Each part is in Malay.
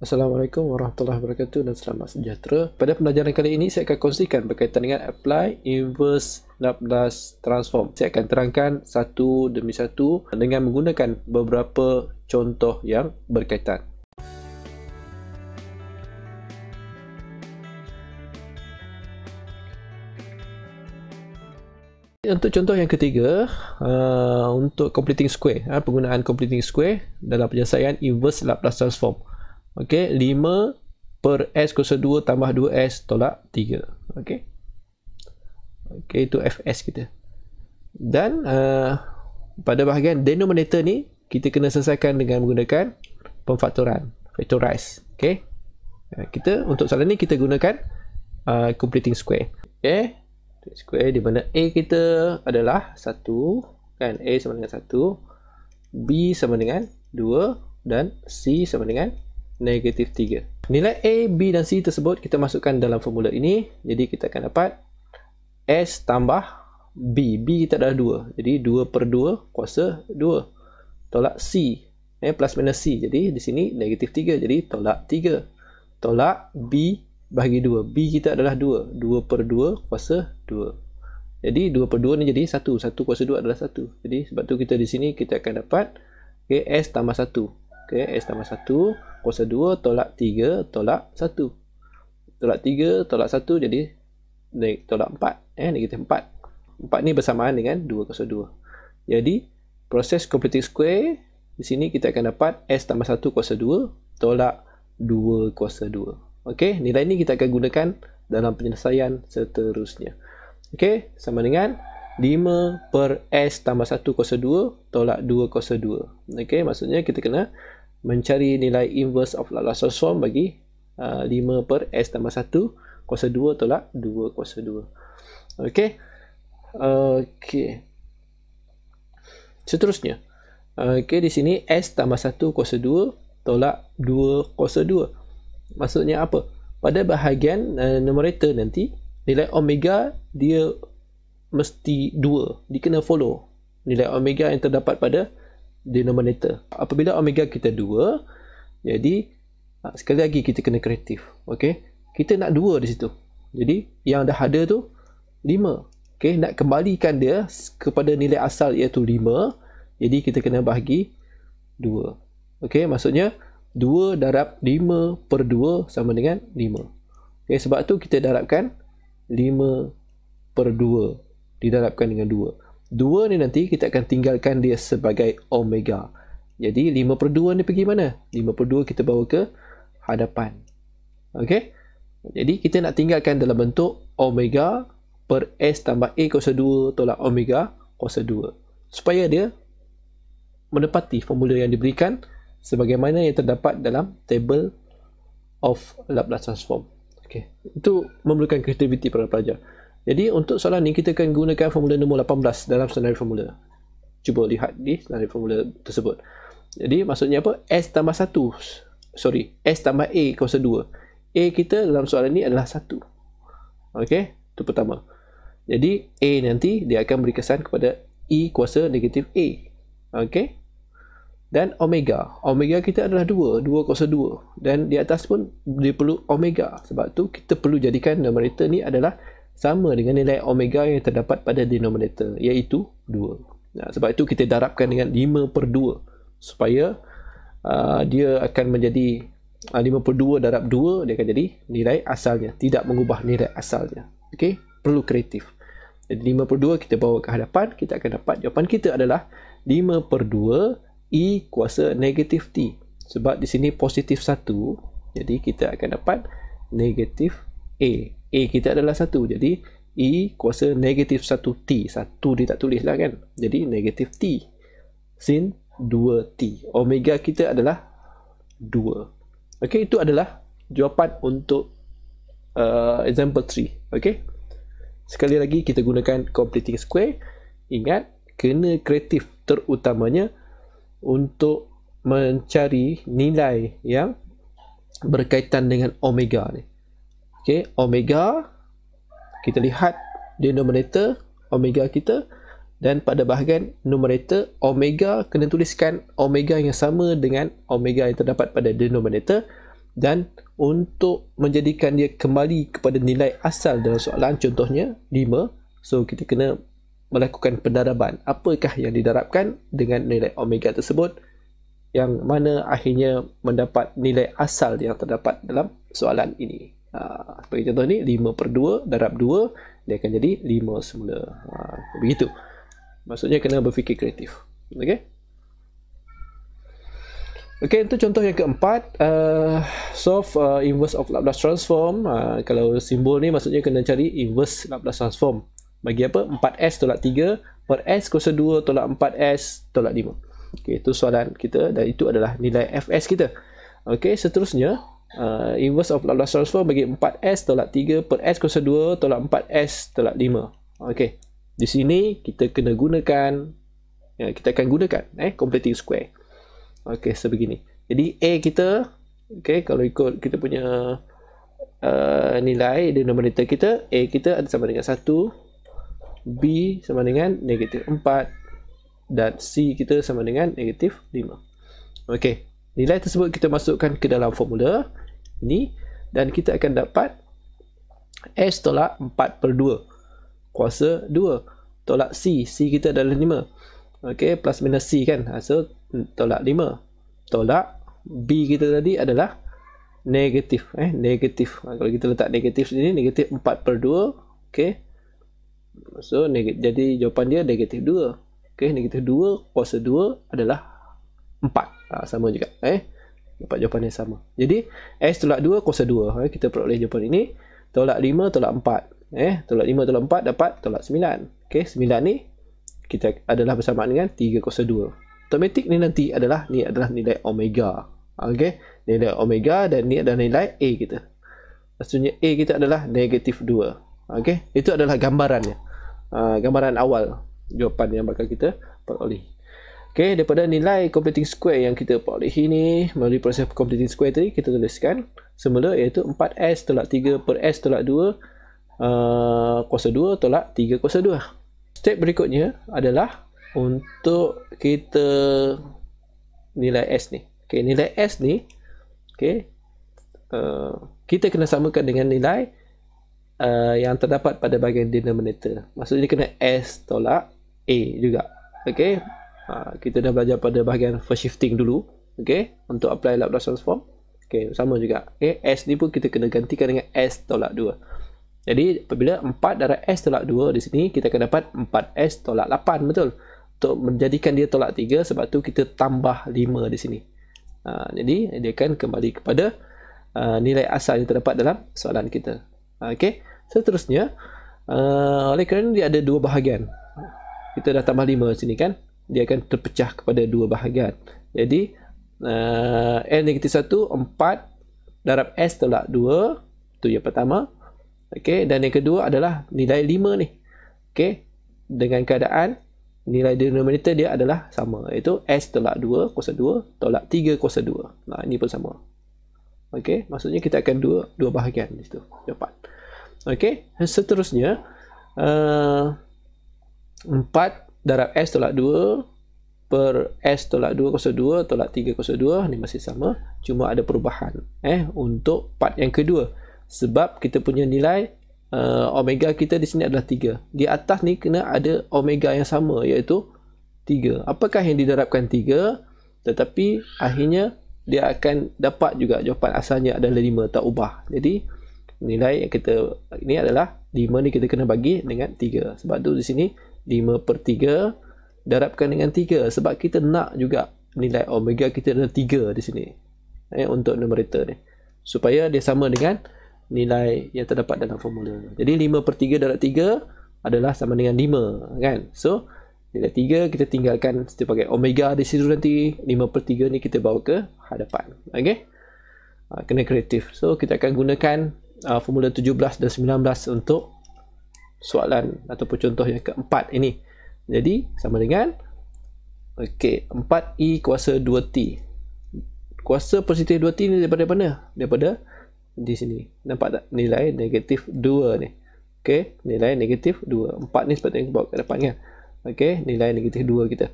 Assalamualaikum warahmatullahi wabarakatuh dan selamat sejahtera. Pada pembelajaran kali ini saya akan kongsikan berkaitan dengan apply inverse Laplace transform. Saya akan terangkan satu demi satu dengan menggunakan beberapa contoh yang berkaitan. Untuk contoh yang ketiga, untuk completing square, penggunaan completing square dalam penyelesaian inverse Laplace transform. Okey, 5 per S kuasa 2 tambah 2S tolak 3. Okey. Okey, itu Fs kita. Dan pada bahagian denominator ni, kita kena selesaikan dengan menggunakan pemfaktoran, factorize. Okey. Kita untuk soalan ni kita gunakan completing square. Okey. Square di mana A kita adalah 1, kan? A sama dengan 1, B sama dengan 2 dan C sama dengan negatif 3. Nilai A, B dan C tersebut kita masukkan dalam formula ini. Jadi kita akan dapat S tambah B. B kita adalah 2. Jadi 2 per 2 kuasa 2. Tolak C. Plus minus C. Jadi di sini negatif 3. Jadi tolak 3. Tolak B bahagi 2. B kita adalah 2. 2 per 2 kuasa 2. Jadi 2 per 2 ni jadi 1. 1 kuasa 2 adalah 1. Jadi sebab tu kita di sini kita akan dapat S tambah 1. S tambah 1 kuasa 2 tolak 3 tolak 1. Tolak 3 tolak 1 jadi tolak 4. Negatif 4. 4 ni bersamaan dengan 2 kuasa 2. Jadi proses completing square di sini kita akan dapat S tambah 1 kuasa 2 tolak 2 kuasa 2. Okey, nilai ni kita akan gunakan dalam penyelesaian seterusnya. Okey, sama dengan 5 per S tambah 1 kuasa 2 tolak 2 kuasa 2. Okey, maksudnya kita kena mencari nilai inverse of Laplace transform bagi 5 per S tambah 1 kuasa 2 tolak 2 kuasa 2. Okey. Okey. Seterusnya. Okey, di sini S tambah 1 kuasa 2 tolak 2 kuasa 2. Maksudnya apa? Pada bahagian numerator nanti, nilai omega dia mesti 2. Dia kena follow nilai omega yang terdapat pada denominator. Apabila omega kita 2, jadi sekali lagi kita kena kreatif. Okey, kita nak 2 di situ. Jadi yang dah ada tu 5. Okey, nak kembalikan dia kepada nilai asal iaitu 5. Jadi kita kena bahagi 2. Okey, maksudnya 2 darab 5 per 2 sama dengan 5. Okay, sebab tu kita darabkan 5 per 2 didarabkan dengan 2. 2 ni nanti kita akan tinggalkan dia sebagai omega. Jadi 5 per 2 ni pergi mana? 5 per 2 kita bawa ke hadapan. Okay. Jadi kita nak tinggalkan dalam bentuk omega per S tambah A kuasa 2 tolak omega kuasa 2. Supaya dia menepati formula yang diberikan sebagaimana yang terdapat dalam table of Laplace transform. Okey, itu memerlukan kreativiti para pelajar. Jadi untuk soalan ni kita akan gunakan formula nombor 18 dalam senario formula. Cuba lihat di senario formula tersebut. Jadi maksudnya apa? S tambah tambah A kuasa 2. A kita dalam soalan ni adalah 1. Okey, itu pertama. Jadi A nanti dia akan beri kesan kepada E kuasa negatif A. Okey. Dan omega kita adalah 2 kuasa 2. Dan di atas pun dia perlu omega. Sebab tu kita perlu jadikan numerator ni adalah sama dengan nilai omega yang terdapat pada denominator, iaitu 2. Sebab itu kita darabkan dengan 5 per 2. Supaya dia akan menjadi 5 per 2 darab 2, dia akan jadi nilai asalnya. Tidak mengubah nilai asalnya. Okey, perlu kreatif. Jadi 5 per 2 kita bawa ke hadapan, kita akan dapat jawapan kita adalah 5 per 2 E kuasa negatif T. Sebab di sini positif 1. Jadi kita akan dapat negatif A. A kita adalah 1. Jadi E kuasa negatif 1T. 1 dia tak tulis lah kan. Jadi negatif T. Sin 2T. Omega kita adalah 2. Okey, itu adalah jawapan untuk example 3. Okey. Sekali lagi kita gunakan completing square. Ingat, kena kreatif terutamanya untuk mencari nilai yang berkaitan dengan omega ni. Okey, omega kita lihat denominator omega kita, dan pada bahagian numerator omega kena tuliskan omega yang sama dengan omega yang terdapat pada denominator, Dan untuk menjadikan dia kembali kepada nilai asal dalam soalan, contohnya 5, so kita kena melakukan pendaraban. Apakah yang didarabkan dengan nilai omega tersebut, yang mana akhirnya mendapat nilai asal yang terdapat dalam soalan ini. Sebagai contoh ni, 5/2 darab 2, dia akan jadi 5 semula. Begitu. Maksudnya kena berfikir kreatif. Okey. Okey, itu contoh yang keempat. Solve inverse of Laplace transform. Kalau simbol ni maksudnya kena cari inverse Laplace transform. Bagi apa? 4S tolak 3 per S kuasa 2 tolak 4S tolak 5. Okey, itu soalan kita dan itu adalah nilai Fs kita. Okey, seterusnya inverse of Laplace transform bagi 4S tolak 3 per S kuasa 2 tolak 4S tolak 5. Okey, di sini kita kena gunakan, kita akan gunakan completing square. Okey, sebegini. Jadi A kita, okey, kalau ikut kita punya nilai denominator kita, A kita ada sama dengan 1, B sama dengan negatif 4 dan C kita sama dengan negatif 5. Okey, nilai tersebut kita masukkan ke dalam formula ini dan kita akan dapat S tolak 4/2 kuasa 2 tolak C. C kita adalah 5. Okey, plus minus C kan. So, tolak 5. Tolak B kita tadi adalah negatif. Negatif. Kalau kita letak negatif sini, negatif 4/2. Okey. So, jadi jawapan dia negatif 2. Okey, negatif 2 kuasa 2 adalah 4. Sama juga. Dapat jawapan yang sama. Jadi, S tolak 2 kuasa 2. Kita peroleh jawapan ini. Tolak 5 tolak 4. Tolak 5 tolak 4 dapat tolak 9. Okey, 9 ni kita adalah bersamaan dengan 3 kuasa 2. Automatik ni nanti adalah nilai omega. Okey, nilai omega dan ni adalah nilai A kita. Maksudnya A kita adalah negatif 2. Okey, itu adalah gambarannya. Gambaran awal jawapan yang bakal kita peroleh. Okey, daripada nilai completing square yang kita peroleh ini melalui proses completing square tadi, kita tuliskan semula iaitu 4S tolak 3 per S tolak 2 kuasa 2 tolak 3 kuasa 2. Step berikutnya adalah untuk kita nilai S ni. Okey, nilai S ni, okey, kita kena samakan dengan nilai yang terdapat pada bahagian denominator. Maksudnya kena S tolak A juga. Okey, kita dah belajar pada bahagian first shifting dulu. Okey, untuk apply Laplace transform. Okey, sama juga. Okey, S ni pun kita kena gantikan dengan S tolak 2. Jadi apabila 4 darab S tolak 2 di sini, kita akan dapat 4S tolak 8, betul? Untuk menjadikan dia tolak 3, sebab tu kita tambah 5 di sini. Jadi dia akan kembali kepada nilai asal yang terdapat dalam soalan kita. Okey, seterusnya oleh kerana dia ada dua bahagian, kita dah tambah 5 sini kan, dia akan terpecah kepada dua bahagian. Jadi N-1 4 darab S tolak 2, tu yang pertama. Okey, dan yang kedua adalah nilai 5 ni. Okey, dengan keadaan nilai denominator dia adalah sama, iaitu S tolak 2 kuasa 2 tolak 3 kuasa 2. Ini pun sama. Okey, maksudnya kita akan dua bahagian di situ jawapan. Okey, seterusnya 4 darab S tolak 2 per S tolak 2 kuasa 2 tolak 3 kuasa 2 ni masih sama, cuma ada perubahan untuk part yang kedua. Sebab kita punya nilai omega kita di sini adalah 3. Di atas ni kena ada omega yang sama, iaitu 3. Apakah yang didarabkan 3? Tetapi akhirnya dia akan dapat juga jawapan asalnya adalah 5, tak ubah. Jadi nilai yang kita ini adalah 5 ni kita kena bagi dengan 3. Sebab tu di sini 5/3 darabkan dengan 3. Sebab kita nak juga nilai omega kita adalah 3 di sini. Untuk numerator ni. Supaya dia sama dengan nilai yang terdapat dalam formula. Jadi 5/3 darab 3 adalah sama dengan 5 kan. So nilai 3 kita tinggalkan sebagai omega di situ, nanti 5/3 ni kita bawa ke hadapan. Okey. Kena kreatif. So kita akan gunakan formula 17 dan 19 untuk soalan ataupun contoh yang keempat ini. Jadi sama dengan 4I kuasa 2T. Kuasa positif 2T ni daripada mana? Daripada di sini. Nampak tak nilai negatif 2 ni? Okey, nilai negatif 2. 4 ni sepatutnya kita bawa ke depan kan. Okey, nilai negatif 2 kita.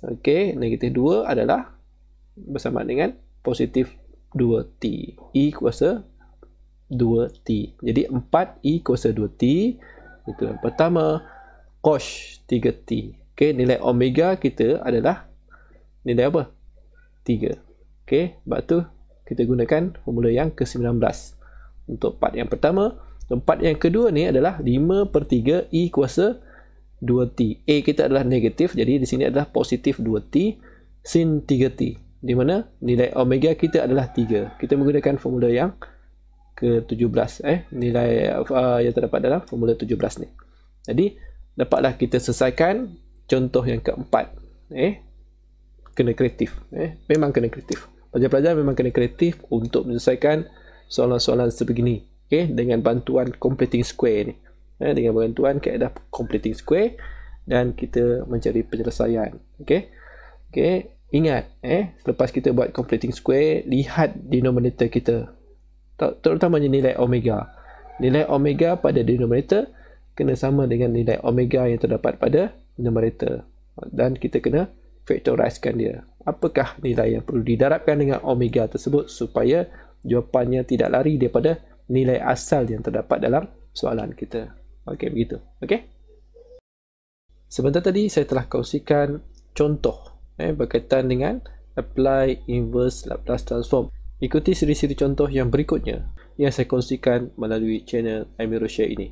Okey, negatif 2 adalah bersamaan dengan positif 2T. E kuasa 2T. Jadi 4E kuasa 2T. Itu yang pertama. Cos 3T. Okay, nilai omega kita adalah nilai apa? 3. Okay, sebab tu kita gunakan formula yang ke-19 untuk part yang pertama. Part yang kedua ni adalah 5/3 E kuasa 2T. A kita adalah negatif, jadi di sini adalah positif 2T sin 3T, di mana nilai omega kita adalah 3. Kita menggunakan formula yang ke-17, nilai yang terdapat dalam formula 17 ni. Jadi dapatlah kita selesaikan contoh yang keempat. Kena kreatif. Memang kena kreatif. Pelajar-pelajar memang kena kreatif untuk menyelesaikan soalan-soalan sebegini. Dengan bantuan completing square ni. Dengan bantuan kaedah completing square dan kita mencari penyelesaian. Ingat, selepas kita buat completing square, lihat denominator kita. Terutamanya nilai omega. Nilai omega pada denominator kena sama dengan nilai omega yang terdapat pada numerator. Dan kita kena factorizekan dia. Apakah nilai yang perlu didarabkan dengan omega tersebut supaya jawapannya tidak lari daripada nilai asal yang terdapat dalam soalan kita. Okey, begitu. Okey. Sebentar tadi saya telah kongsikan contoh berkaitan dengan apply inverse Laplace transform. Ikuti siri-siri contoh yang berikutnya yang saya kongsikan melalui channel Amir Roshad ini.